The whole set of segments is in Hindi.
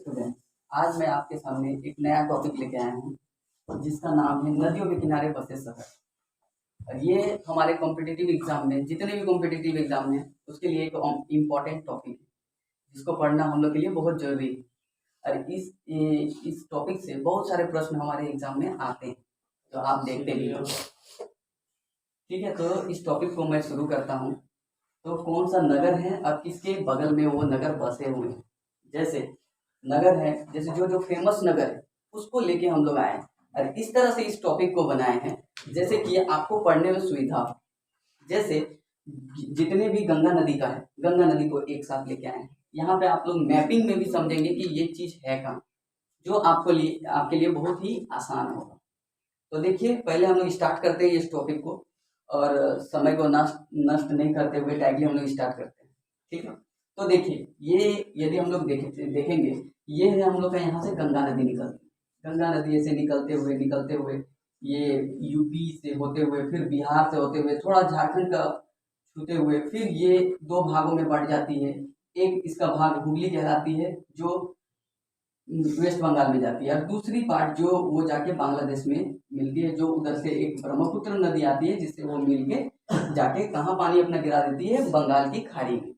स्टूडेंट, आज मैं आपके सामने एक नया टॉपिक लेके आया हूँ जिसका नाम है नदियों के किनारे बसे शहर। और ये हमारे कॉम्पिटिटिव एग्जाम में, जितने भी कॉम्पिटिटिव एग्जाम हैं उसके लिए एक इम्पॉर्टेंट टॉपिक है जिसको पढ़ना हम लोग के लिए बहुत जरूरी है। और इस टॉपिक से बहुत सारे प्रश्न हमारे एग्जाम में आते हैं, तो आप देखते भी हो। ठीक है, तो इस टॉपिक को मैं शुरू करता हूँ। तो कौन सा नगर है और किसके बगल में वो नगर बसे हुए हैं। जैसे नगर है, जैसे जो जो फेमस नगर है उसको लेके हम लोग आए हैं और इस तरह से इस टॉपिक को बनाए हैं जैसे कि आपको पढ़ने में सुविधा हो। जैसे जितने भी गंगा नदी का है, गंगा नदी को एक साथ लेके आए हैं। यहाँ पे आप लोग मैपिंग में भी समझेंगे कि ये चीज है कहाँ, जो आपके लिए बहुत ही आसान होगा। तो देखिए, पहले हम लोग स्टार्ट करते हैं इस टॉपिक को और समय को नष्ट नहीं करते हुए डायरेक्टली हम लोग स्टार्ट करते हैं। ठीक है, तो देखिए, ये यदि हम लोग देखेंगे, ये है हम लोग का यहाँ से गंगा नदी निकलती है। गंगा नदी ऐसे निकलते हुए ये यूपी से होते हुए, फिर बिहार से होते हुए, थोड़ा झारखंड का छूते हुए, फिर ये दो भागों में बढ़ जाती है। एक इसका भाग हुगली कहलाती है जो वेस्ट बंगाल में जाती है, और दूसरी पार्ट जो वो जाके बांग्लादेश में मिलती है, जो उधर से एक ब्रह्मपुत्र नदी आती है जिससे वो मिलके जाके कहाँ पानी अपना गिरा देती है, बंगाल की खाड़ी में।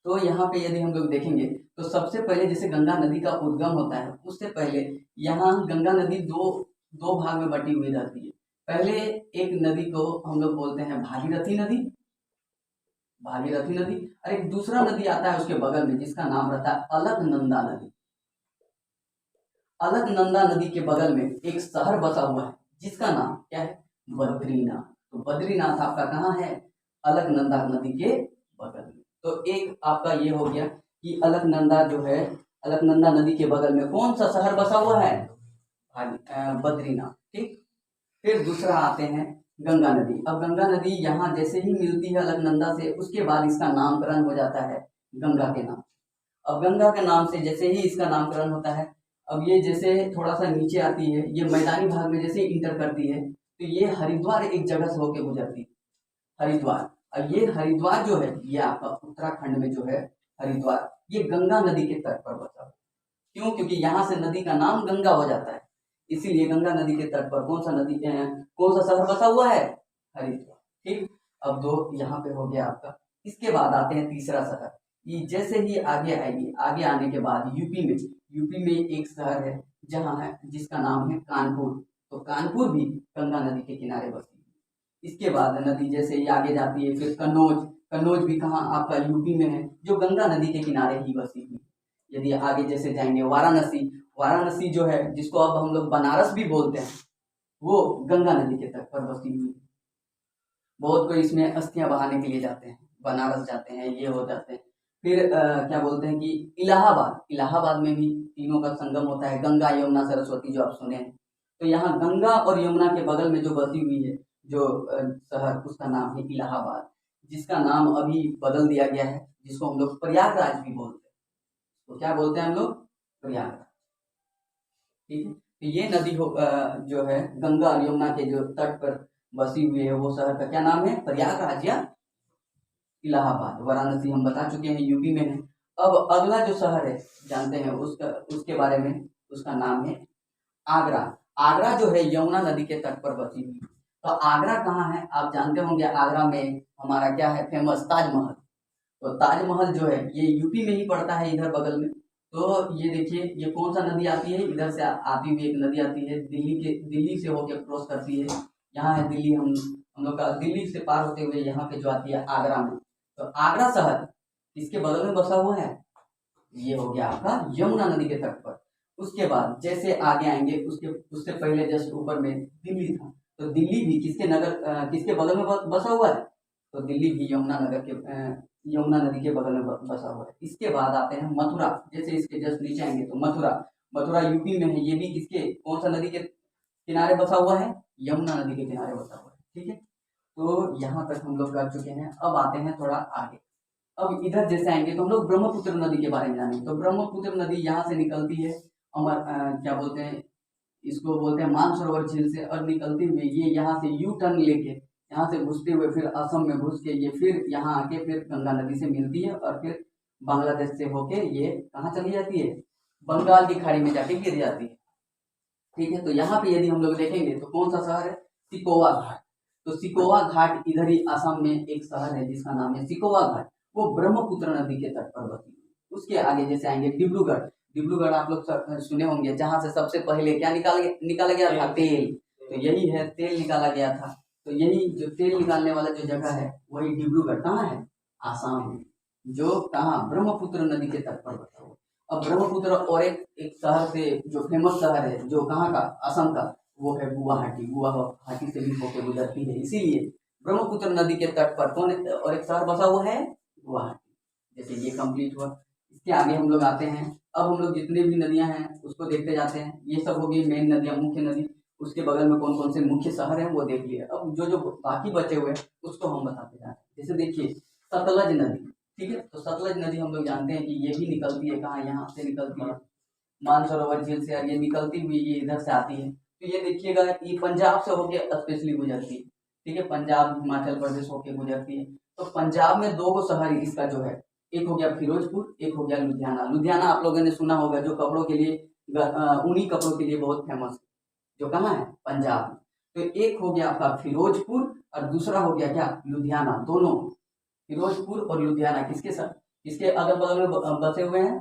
तो यहाँ पे यदि हम लोग देखेंगे तो सबसे पहले जैसे गंगा नदी का उद्गम होता है, उससे पहले यहाँ गंगा नदी दो दो भाग में बटी हुई रहती है। पहले एक नदी को हम लोग बोलते हैं भागीरथी नदी, और एक दूसरा नदी आता है उसके बगल में जिसका नाम रहता है अलकनंदा नदी। अलकनंदा नदी के बगल में एक शहर बसा हुआ है जिसका नाम क्या है, बद्रीनाथ। तो बद्रीनाथ आपका कहाँ है, अलकनंदा नदी के बगल में। तो एक आपका ये हो गया कि अलकनंदा जो है, अलकनंदा नदी के बगल में कौन सा शहर बसा हुआ है, बद्रीनाथ। ठीक, फिर दूसरा आते हैं गंगा नदी। अब गंगा नदी यहाँ जैसे ही मिलती है अलकनंदा से, उसके बाद इसका नामकरण हो जाता है गंगा के नाम। अब गंगा के नाम से जैसे ही इसका नामकरण होता है, अब ये जैसे थोड़ा सा नीचे आती है, ये मैदानी भाग में जैसे इंटर करती है, तो ये हरिद्वार एक जगह से होके गुजरती है, हरिद्वार। और ये हरिद्वार जो है, ये आपका उत्तराखंड में जो है हरिद्वार, ये गंगा नदी के तट पर बसा है। क्यों? क्योंकि यहाँ से नदी का नाम गंगा हो जाता है, इसीलिए गंगा नदी के तट पर कौन सा शहर बसा हुआ है, हरिद्वार। ठीक, अब दो यहाँ पे हो गया आपका। इसके बाद आते हैं तीसरा शहर। ये जैसे ही आगे आएगी, आगे आने के बाद यूपी में एक शहर है जहाँ है, जिसका नाम है कानपुर। तो कानपुर भी गंगा नदी के किनारे बसी है। इसके बाद नदी जैसे ही आगे जाती है, फिर कन्नौज भी कहाँ, आपका यूपी में है, जो गंगा नदी के किनारे ही बसी हुई है। यदि आगे जैसे जाएंगे, वाराणसी जो है, जिसको अब हम लोग बनारस भी बोलते हैं, वो गंगा नदी के तट पर बसी हुई है। बहुत कोई इसमें अस्थियां बहाने के लिए जाते हैं, बनारस जाते हैं, ये हो जाते हैं। फिर क्या बोलते हैं कि इलाहाबाद में भी तीनों का संगम होता है, गंगा यमुना सरस्वती जो आप सुने हैं। तो यहाँ गंगा और यमुना के बगल में जो बसी हुई है जो शहर, उसका नाम है इलाहाबाद, जिसका नाम अभी बदल दिया गया है, जिसको हम लोग प्रयागराज भी बोलते हैं। तो क्या बोलते हैं हम लोग, प्रयागराज। ठीक है, तो ये नदी जो है गंगा और यमुना के जो तट पर बसी हुई है, वो शहर का क्या नाम है, प्रयागराज या इलाहाबाद। वाराणसी हम बता चुके हैं, यूपी में है। अब अगला जो शहर है जानते हैं उसके बारे में, उसका नाम है आगरा। आगरा जो है यमुना नदी के तट पर बसी हुई। तो आगरा कहाँ है, आप जानते होंगे। आगरा में हमारा क्या है फेमस, ताजमहल। तो ताजमहल जो है ये यूपी में ही पड़ता है, इधर बगल में। तो ये देखिए, ये कौन सा नदी आती है, इधर से आती हुई एक नदी आती है, दिल्ली से होकर क्रॉस करती है। यहाँ है दिल्ली, हम लोग का दिल्ली से पार होते हुए यहाँ पे जो आती है आगरा में। तो आगरा शहर किसके बगल में बसा हुआ है, ये हो गया आपका यमुना नदी के तट पर। उसके बाद जैसे आगे आएंगे, उससे पहले जस्ट ऊपर में दिल्ली था। तो दिल्ली भी किसके बगल में बसा हुआ है, तो दिल्ली भी यमुना नदी के बगल में बसा हुआ है। इसके बाद आते हैं मथुरा। जैसे इसके जस्ट नीचे आएंगे तो मथुरा यूपी में है। ये भी कौन सा नदी के किनारे बसा हुआ है, यमुना नदी के किनारे बसा हुआ है। ठीक है, तो यहाँ तक हम लोग कर चुके हैं। अब आते हैं थोड़ा आगे। अब इधर जैसे आएंगे तो हम लोग ब्रह्मपुत्र नदी के बारे में जानेंगे। तो ब्रह्मपुत्र नदी यहाँ से निकलती है, क्या बोलते हैं, इसको बोलते हैं मानसरोवर झील से, और निकलती हुई ये यहाँ से यू टर्न लेके, यहाँ से घुसते हुए फिर असम में घुस के ये फिर यहाँ आके फिर गंगा नदी से मिलती है, और फिर बांग्लादेश से होके ये कहाँ चली जाती है, बंगाल की खाड़ी में जाके गिर जाती है। ठीक है, तो यहाँ पे यदि हम लोग देखेंगे तो कौन सा शहर है, सिकोवा घाट। तो सिकोवा घाट इधर ही असम में एक शहर है जिसका नाम है सिकोवा घाट, वो ब्रह्मपुत्र नदी के तट पर बसी है। उसके आगे जैसे आएंगे डिब्रूगढ़, डिब्रूगढ़ आप लोग सुने होंगे, जहां से सबसे पहले क्या निकाला गया था, तेल। तो यही है, तेल निकाला गया था। तो यही जो तेल निकालने वाला जो जगह है वही डिब्रूगढ़ कहाँ है, आसाम में, जो कहाँ ब्रह्मपुत्र नदी के तट पर बसा हुआ। अब ब्रह्मपुत्र और एक शहर से जो फेमस शहर है जो कहाँ का, असम का, वो है गुवाहाटी। गुवाहाटी से भी होकर गुजरती है, इसीलिए ब्रह्मपुत्र नदी के तट पर कौन और एक शहर बसा हुआ है, गुवाहाटी। जैसे ये कंप्लीट हुआ, इसके आगे हम लोग आते हैं। अब हम लोग जितनी भी नदियां हैं उसको देखते जाते हैं। ये सब होगी मेन नदियां, मुख्य नदी। उसके बगल में कौन कौन से मुख्य शहर हैं वो देख लिए। अब जो जो बाकी बचे हुए हैं उसको हम बताते जाते हैं। जैसे देखिए सतलज नदी, ठीक है, तो सतलज नदी हम लोग जानते हैं कि ये भी निकलती है कहाँ, यहाँ से निकलती है मानसरोवर झील से, और ये निकलती हुई ये इधर से आती है। तो ये देखिएगा ये पंजाब से होके स्पेशली गुजरती है। ठीक है, पंजाब हिमाचल प्रदेश होके गुजरती है। तो पंजाब में दो गो शहर इसका जो है, एक हो गया फिरोजपुर, एक हो गया लुधियाना। लुधियाना आप लोगों ने सुना होगा, जो कपड़ों के लिए ऊनी कपड़ों के लिए बहुत फेमस है, जो कहाँ है, पंजाब में। तो एक हो गया आपका फिरोजपुर और दूसरा हो गया क्या, लुधियाना। दोनों फिरोजपुर और लुधियाना किसके साथ, किसके अगल बगल में बसे हुए हैं,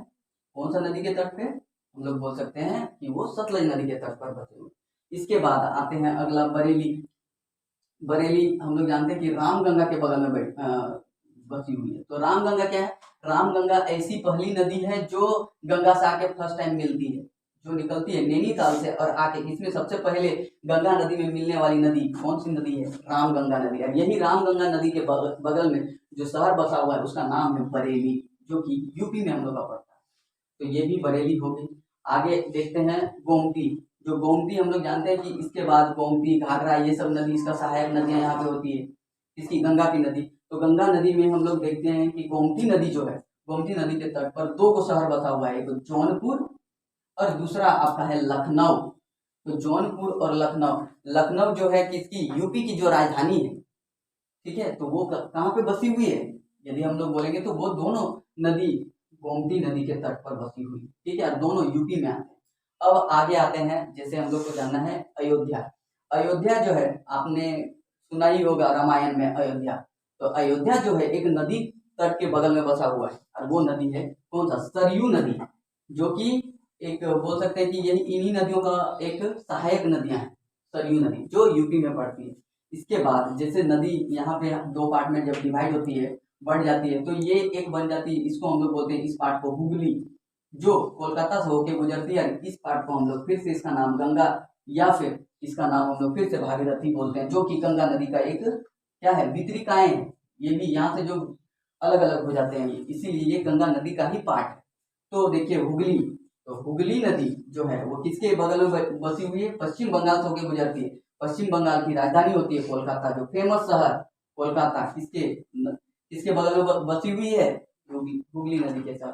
कौन सा नदी के तट पे, हम लोग बोल सकते हैं कि वो सतलज नदी के तट पर बसे हुए। इसके बाद आते हैं अगला बरेली। बरेली हम लोग जानते हैं कि रामगंगा के बगल में बसी हुई है। तो रामगंगा क्या है, रामगंगा ऐसी पहली नदी है जो गंगा से आके फर्स्ट टाइम मिलती है, जो निकलती है नैनीताल से और आके, इसमें सबसे पहले गंगा नदी में मिलने वाली नदी कौन सी नदी है, रामगंगा नदी। और यही रामगंगा नदी के बगल में जो शहर बसा हुआ है उसका नाम है बरेली, जो कि यूपी में हम लोग का पड़ता है। तो ये भी बरेली हो गई। आगे देखते हैं गोमती। जो गोमती हम लोग जानते हैं कि इसके बाद गोमती, घाघरा, ये सब नदी इसका सहायक नदियां यहाँ पे होती है, इसकी गंगा की नदी। तो गंगा नदी में हम लोग देखते हैं कि गोमती नदी जो है, गोमती नदी के तट पर दो को शहर बसा हुआ है, एक जौनपुर और दूसरा आपका है लखनऊ। तो जौनपुर और लखनऊ, लखनऊ जो है किसकी, यूपी की जो राजधानी है। ठीक है, तो वो कहाँ पे बसी हुई है, यदि हम लोग बोलेंगे तो वो दोनों नदी गोमती नदी के तट पर बसी हुई। ठीक है, दोनों यूपी में आते हैं। अब आगे आते हैं, जैसे हम लोग को जानना है अयोध्या। अयोध्या जो है आपने सुना ही होगा रामायण में अयोध्या। तो अयोध्या जो है एक नदी तट के बगल में बसा हुआ है, और वो नदी है कौन सा, सरयू नदी, जो कि एक बोल सकते हैं कि यही इन्हीं नदियों का एक सहायक नदियां हैं, सरयू नदी जो यूपी में पड़ती है। इसके बाद जैसे नदी यहाँ पे दो पार्ट में जब डिवाइड होती है, बढ़ जाती है, तो ये एक बन जाती है, इसको हम लोग बोलते हैं इस पार्ट को हुगली, जो कोलकाता से होके गुजरती है। इस पार्ट को हम लोग फिर से इसका नाम गंगा, या फिर इसका नाम हम लोग फिर से भागीरथी बोलते हैं, जो कि गंगा नदी का एक क्या है, वितरिकाएं हैं। ये भी यहाँ से जो अलग अलग हो जाते हैं, इसीलिए ये गंगा नदी का ही पार्ट है। तो देखिए हुगली, तो हुगली नदी जो है वो किसके बगल में बसी हुई है, पश्चिम बंगाल से होकर गुजरती है। पश्चिम बंगाल की राजधानी होती है कोलकाता, जो फेमस शहर कोलकाता किसके बगल में बसी हुई है, हुगली नदी के साथ,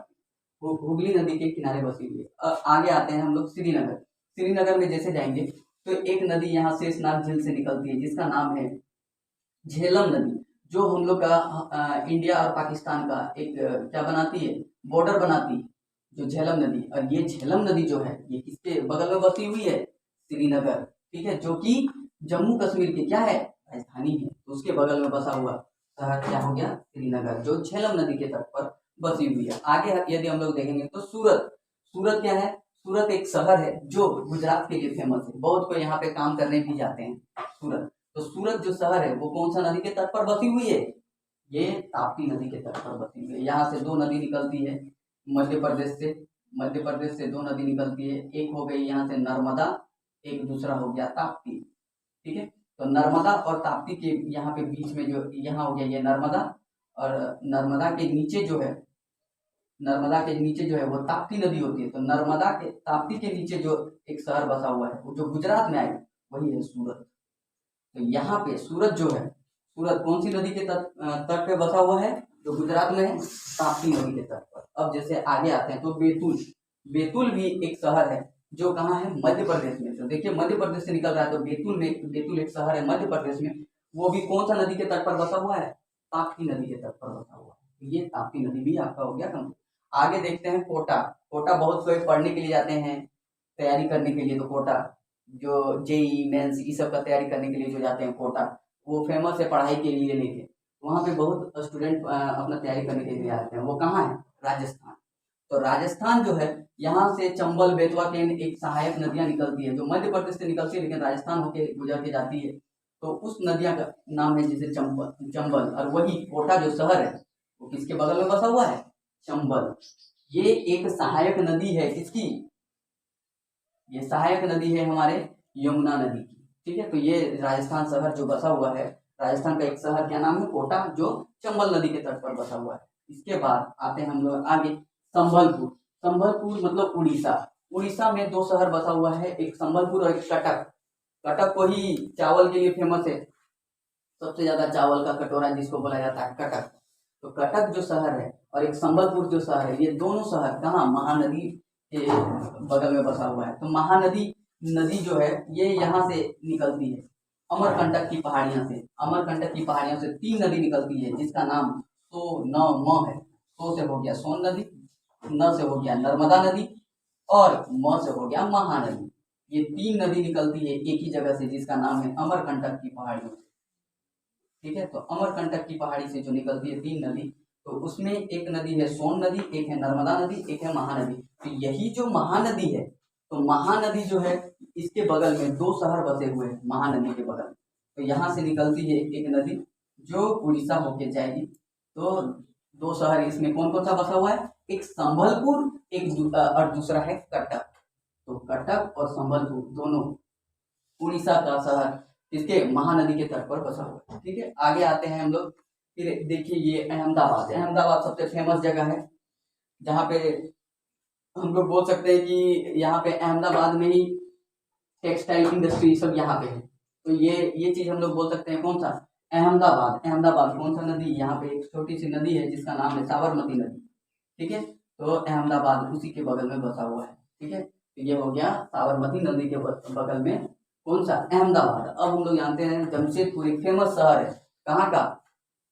हुगली नदी के किनारे बसी हुई है। आगे आते हैं हम लोग श्रीनगर। श्रीनगर में जैसे जाएंगे तो एक नदी यहाँ शेषनाग झील से निकलती है, जिसका नाम है झेलम नदी, जो हम लोग का इंडिया और पाकिस्तान का एक क्या बनाती है, बॉर्डर बनाती है, जो झेलम नदी। और ये झेलम नदी जो है ये किसके बगल में बसी हुई है, श्रीनगर। ठीक है, जो कि जम्मू कश्मीर की क्या है, राजधानी है। तो उसके बगल में बसा हुआ शहर क्या हो गया, श्रीनगर, जो झेलम नदी के तट पर बसी हुई है। आगे यदि हम लोग देखेंगे तो सूरत। सूरत क्या है, सूरत एक शहर है जो गुजरात के लिए फेमस है, बहुत को यहाँ पे काम करने भी जाते हैं सूरत। तो सूरत जो शहर है वो कौन सा नदी के तट पर बसी हुई है, ये ताप्ती नदी के तट पर बसी हुई है। यहाँ से दो नदी निकलती है मध्य प्रदेश से दो नदी निकलती है, एक हो गई यहाँ से नर्मदा, एक दूसरा हो गया ताप्ती। ठीक है, तो नर्मदा और ताप्ती के यहाँ पे बीच में जो यहाँ हो गया ये नर्मदा, और नर्मदा के नीचे जो है, नर्मदा के नीचे जो है वो ताप्ती नदी होती है। तो नर्मदा के ताप्ती के नीचे जो एक शहर बसा हुआ है वो जो गुजरात में आएगा वही है सूरत। तो यहाँ पे सूरत जो है, सूरत कौन सी नदी के तट पे बसा हुआ है, जो गुजरात में है, ताप्ती नदी के तट पर। अब जैसे आगे आते हैं तो बैतूल। बैतूल भी एक शहर है जो कहाँ है, मध्य प्रदेश में। तो देखिए मध्य प्रदेश से निकल रहा है, तो बैतूल एक शहर है मध्य प्रदेश में, वो भी कौन सा नदी के तट पर बसा हुआ है, ताप्ती नदी के तट पर बसा हुआ है। ये ताप्ती नदी भी आपका हो गया कम। आगे देखते हैं कोटा। कोटा बहुत कोई पढ़ने के लिए जाते हैं, तैयारी करने के लिए। तो कोटा जो जेई मेंस ये सब का तैयारी करने के लिए जो जाते हैं कोटा, वो फेमस है पढ़ाई के लिए लेके। वहाँ पे बहुत स्टूडेंट अपना तैयारी करने के लिए आते हैं। वो कहाँ है? राजस्थान। तो राजस्थान जो है, यहाँ से चंबल बेतवा के एक सहायक नदियां निकलती है, जो मध्य प्रदेश से निकलती है लेकिन राजस्थान होके गुजर के जाती है। तो उस नदियां का नाम है जैसे चंबल। और वही कोटा जो शहर है वो किसके बगल में बसा हुआ है? चंबल। ये एक सहायक नदी है किसकी? ये सहायक नदी है हमारे यमुना नदी की। ठीक है, तो ये राजस्थान शहर जो बसा हुआ है, राजस्थान का एक शहर क्या नाम है? कोटा, जो चंबल नदी के तट पर बसा हुआ है। इसके बाद आते हैं हम लोग आगे संबलपुर। संबलपुर मतलब उड़ीसा। उड़ीसा में दो शहर बसा हुआ है, एक संबलपुर और एक कटक। कटक को ही चावल के लिए फेमस है, सबसे ज्यादा चावल का कटोरा जिसको बोला जाता है कटक। तो कटक जो शहर है और एक संबलपुर जो शहर है, ये दोनों शहर कहाँ? महानदी के बगल में बसा हुआ है। तो महानदी नदी जो है ये यहाँ से निकलती है अमरकंटक की पहाड़ियां से। अमरकंटक की पहाड़ियों से तीन नदी निकलती है जिसका नाम सो न म है। सो से हो गया सोन नदी, न से हो गया नर्मदा नदी, और म से हो गया महानदी। ये तीन नदी निकलती है एक ही जगह से जिसका नाम है अमरकंटक की पहाड़ियों से। ठीक है, तो अमरकंटक की पहाड़ी से जो निकलती है तीन नदी, तो उसमें एक नदी है सोन नदी, एक है नर्मदा नदी, एक है महानदी। तो यही जो महानदी है, तो महानदी जो है इसके बगल में दो शहर बसे हुए हैं महानदी के बगल में। तो यहाँ से निकलती है एक नदी जो उड़ीसा होके जाएगी। तो दो शहर इसमें कौन कौन सा बसा हुआ है? एक संबलपुर, और दूसरा है कटक। तो कटक और संबलपुर दोनों उड़ीसा का शहर इसके महानदी के तट पर बसा हुआ है। ठीक है, आगे आते हैं हम लोग। फिर देखिए ये अहमदाबाद। अहमदाबाद सबसे फेमस जगह है जहाँ पे हम लोग बोल सकते हैं कि यहाँ पे अहमदाबाद में ही टेक्सटाइल इंडस्ट्री सब यहाँ पे है। तो ये चीज हम लोग बोल सकते हैं कौन सा? अहमदाबाद। अहमदाबाद कौन सा नदी? यहाँ पे एक छोटी सी नदी है जिसका नाम है साबरमती नदी। ठीक है, तो अहमदाबाद उसी के बगल में बसा हुआ है। ठीक है, तो ये हो गया साबरमती नदी के बगल में कौन सा? अहमदाबाद। अब हम लोग जानते हैं जमशेदपुर एक फेमस शहर है, कहाँ का?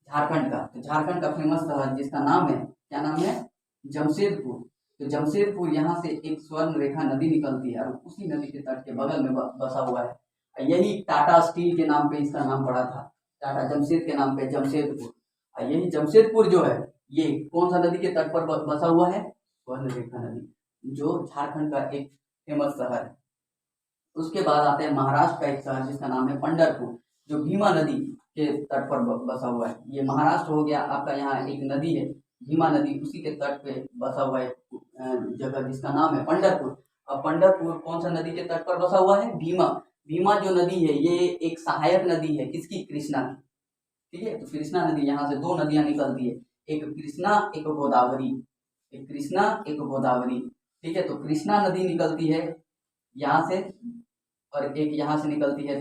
झारखंड का। तो झारखंड का फेमस शहर जिसका नाम है, क्या नाम है? जमशेदपुर। तो जमशेदपुर यहाँ से एक स्वर्ण रेखा नदी निकलती है और उसी नदी के तट के बगल में बसा हुआ है। यही टाटा स्टील के नाम पे इसका नाम पड़ा था, टाटा जमशेद के नाम पे जमशेदपुर। और यही जमशेदपुर जो है ये कौन सा नदी के तट पर बसा हुआ है? स्वर्ण रेखा नदी, जो झारखंड का एक फेमस शहर है। उसके बाद आते हैं महाराष्ट्र का एक शहर जिसका नाम है पंढरपुर, जो भीमा नदी के तट पर बसा हुआ है। ये महाराष्ट्र हो गया आपका। यहाँ एक नदी है भीमा नदी, उसी के तट पे बसा हुआ है जगह जिसका नाम है पंढरपुर। अब पंढरपुर कौन सा नदी के तट पर बसा हुआ है? भीमा। भीमा जो नदी है ये एक सहायक नदी है किसकी? कृष्णा की। ठीक है, तो कृष्णा नदी, यहाँ से दो नदियां निकलती है, एक कृष्णा एक गोदावरी। एक कृष्णा एक गोदावरी। ठीक है, तो कृष्णा नदी निकलती है यहाँ से, और एक यहाँ से निकलती है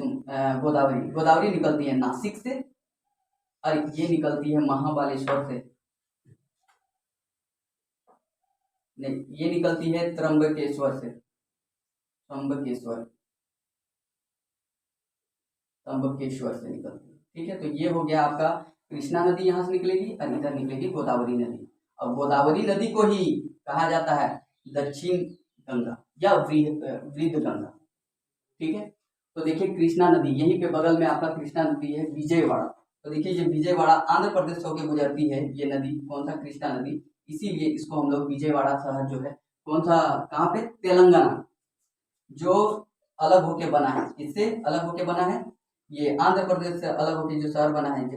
गोदावरी। गोदावरी निकलती है नासिक से, और ये निकलती है महाबालेश्वर से। नहीं, ये निकलती है त्र्यंबकेश्वर से। त्र्यंबकेश्वर त्र्यंबकेश्वर से निकलती है। ठीक है, तो ये हो गया आपका कृष्णा नदी यहाँ से निकलेगी और इधर निकलेगी गोदावरी नदी। और गोदावरी नदी को ही कहा जाता है दक्षिण गंगा या वृद्ध गंगा। ठीक है, तो देखिए कृष्णा नदी यहीं पे बगल में आपका कृष्णा नदी है विजयवाड़ा। तो देखिए ये विजयवाड़ा आंध्र प्रदेश होकर गुजरती है ये नदी, कौन सा? कृष्णा नदी। इसीलिए इसको हम लोग विजयवाड़ा शहर जो है कौन सा, कहाँ पे? तेलंगाना, जो अलग होके बना है। इससे अलग होके बना है, ये आंध्र प्रदेश से अलग होके जो शहर बना है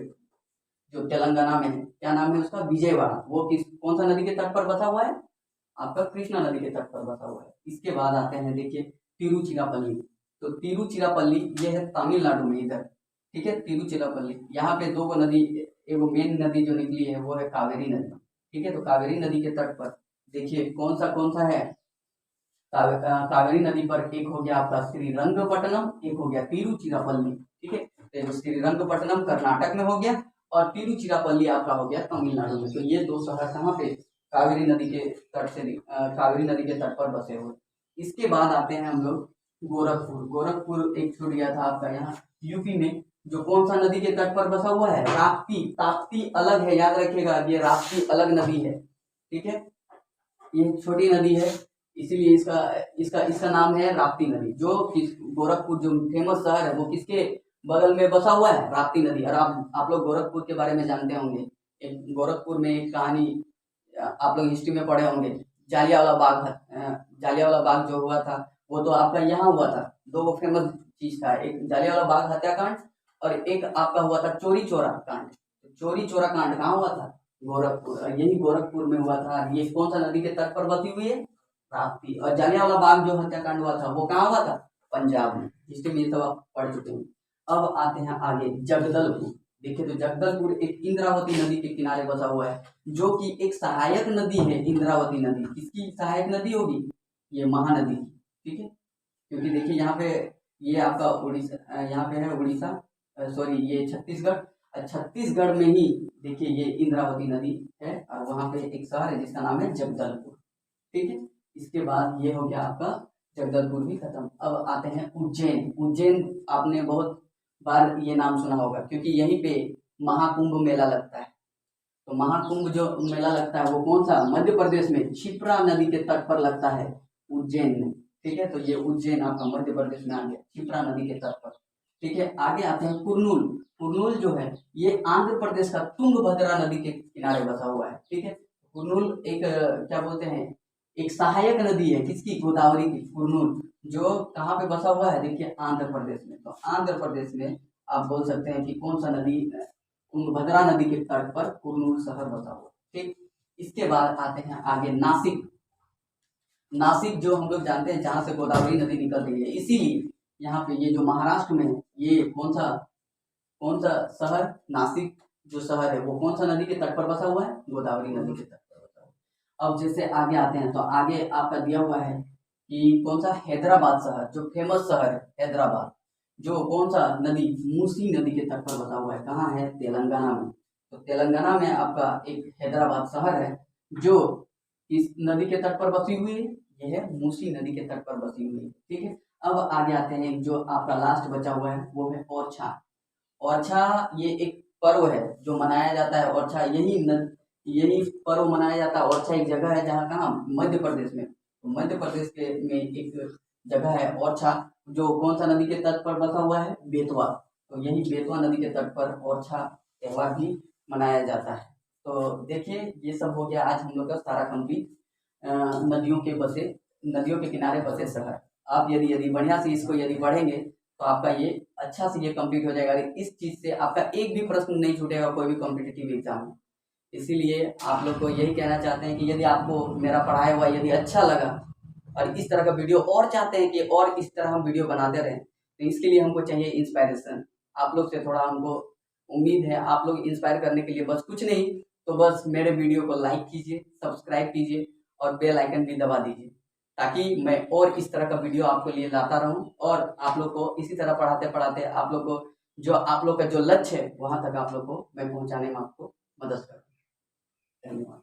जो तेलंगाना में है, क्या नाम है उसका? विजयवाड़ा। वो कौन सा नदी के तट पर बसा हुआ है? आपका कृष्णा नदी के तट पर बसा हुआ है। इसके बाद आते हैं देखिए तिरुचिरापल्ली। तो तिरुचिरापल्ली ये है तमिलनाडु में इधर। ठीक है, तिरुचिरापल्ली यहाँ पे दो नदी, एक मेन नदी जो निकली है वो है कावेरी नदी। ठीक है, तो कावेरी नदी के तट पर देखिए कौन सा है? कावेरी नदी पर एक हो गया आपका श्रीरंगपट्टनम, एक हो गया तिरुचिरापल्ली। ठीक है, तो श्रीरंगपट्टनम कर्नाटक में हो गया और तिरुचिरापल्ली आपका हो गया तमिलनाडु में। तो ये दो शहर कहाँ पे? कावेरी नदी के तट से, कावेरी नदी के तट पर बसे हुए। इसके बाद आते हैं हम लोग गोरखपुर। गोरखपुर एक छूट गया था आपका यहाँ यूपी में, जो कौन सा नदी के तट पर बसा हुआ है? राप्ती। ताप्ती अलग है, याद रखिएगा, ये राप्ती अलग नदी है। ठीक है, ये छोटी नदी है, इसीलिए इसका इसका इसका नाम है राप्ती नदी। जो गोरखपुर जो फेमस शहर है वो किसके बगल में बसा हुआ है? राप्ती नदी। और आप लोग गोरखपुर के बारे में जानते होंगे, एक गोरखपुर में एक कहानी आप लोग हिस्ट्री में पढ़े होंगे, जालियांवाला बाग। जालियांवाला बाग जो हुआ था वो तो आपका यहाँ हुआ था। दो फेमस चीज था, एक जालियांवाला बाग हत्याकांड और एक आपका हुआ था चोरी चोरा कांड। चोरी चोरा कांड कहाँ हुआ था? गोरखपुर। और यही गोरखपुर में हुआ था। ये कौन सा नदी के तट पर बसी हुई है? राप्ती। और जालियांवाला बाग जो हत्याकांड हुआ था वो कहाँ हुआ था? पंजाब में। हिस्ट्री में ये सब आप पढ़ चुके हैं। अब आते हैं आगे जगदलपुर। देखिए तो जगदलपुर एक इंद्रावती नदी के किनारे बसा हुआ है, जो कि एक सहायक नदी है। इंद्रावती नदी किसकी सहायक नदी होगी? ये महानदी की, ठीक है। क्योंकि देखिए यहाँ पे ये आपका उड़ीसा, यहाँ पे है उड़ीसा, सॉरी ये छत्तीसगढ़। छत्तीसगढ़ में ही देखिए ये इंद्रावती नदी है और वहाँ पे एक शहर है जिसका नाम है जगदलपुर, ठीक है। इसके बाद ये हो गया आपका जगदलपुर भी खत्म। अब आते हैं उज्जैन। उज्जैन आपने बहुत बार ये नाम सुना होगा, क्योंकि यहीं पे महाकुंभ मेला लगता है। तो महाकुंभ जो मेला लगता है वो कौन सा? मध्य प्रदेश में क्षिप्रा नदी के तट पर लगता है, उज्जैन में, ठीक है। तो ये उज्जैन आपका मध्य प्रदेश में आ गया, क्षिप्रा नदी के तट पर, ठीक है। आगे आते हैं कुरनूल। कुरनूल जो है ये आंध्र प्रदेश का तुंगभद्रा नदी के किनारे बसा हुआ है, ठीक है। कुरनूल एक क्या बोलते हैं, एक सहायक नदी है किसकी? गोदावरी की। कुरनूल जो कहाँ पे बसा हुआ है? देखिए आंध्र प्रदेश में। तो आंध्र प्रदेश में आप बोल सकते हैं कि कौन सा नदी? तुंगभद्रा नदी के तट पर कुरनूल शहर बसा हुआ, ठीक। इसके बाद आते हैं आगे नासिक। नासिक जो हम लोग जानते हैं जहाँ से गोदावरी नदी निकल रही है, इसीलिए यहाँ पे ये जो महाराष्ट्र में है, ये कौन सा शहर? नासिक जो शहर है वो कौन सा नदी के तट पर बसा हुआ है? गोदावरी नदी के तट पर बसा हुआ है। अब जैसे आगे आते हैं तो आगे आपका दिया हुआ है कि कौन सा? हैदराबाद शहर, जो फेमस शहर है हैदराबाद, जो कौन सा नदी? मूसी नदी के तट पर बसा हुआ है। कहाँ है? तेलंगाना में। तो तेलंगाना में आपका एक हैदराबाद शहर है जो इस नदी के तट पर बसी हुई है, ये है मूसी नदी के तट पर बसी हुई है, ठीक है। अब आगे आते हैं जो आपका लास्ट बचा हुआ है वो है ओरछा। ओरछा ये एक पर्व है जो मनाया जाता है। ओरछा यही पर्व मनाया जाता है। ओरछा एक जगह है जहाँ, कहाँ? मध्य प्रदेश में। तो मध्य प्रदेश के में एक जगह है ओरछा, जो कौन सा नदी के तट पर बसा हुआ है? बेतवा। तो यही बेतवा नदी के तट पर ओरछा त्योहार भी मनाया जाता है। तो देखिए ये सब हो गया आज हम लोग का सारा कंप्लीट नदियों के किनारे बसे शहर। आप यदि बढ़िया से इसको यदि पढ़ेंगे तो आपका ये अच्छा से ये कंप्लीट हो जाएगा। इस चीज से आपका एक भी प्रश्न नहीं छूटेगा कोई भी कॉम्पिटिटिव एग्जाम में। इसीलिए आप लोग को यही कहना चाहते हैं कि यदि आपको मेरा पढ़ाया हुआ यदि अच्छा लगा और इस तरह का वीडियो और चाहते हैं कि और इस तरह हम वीडियो बनाते रहें, तो इसके लिए हमको चाहिए इंस्पायरेशन। आप लोग से थोड़ा हमको उम्मीद है, आप लोग इंस्पायर करने के लिए बस कुछ नहीं तो बस मेरे वीडियो को लाइक कीजिए, सब्सक्राइब कीजिए और बेल आइकन भी दबा दीजिए, ताकि मैं और इस तरह का वीडियो आपको लिए लाता रहूं और आप लोग को इसी तरह पढ़ाते पढ़ाते आप लोग को जो आप लोग का जो लक्ष्य है वहां तक आप लोग को मैं पहुंचाने में आपको मदद करूँ। धन्यवाद।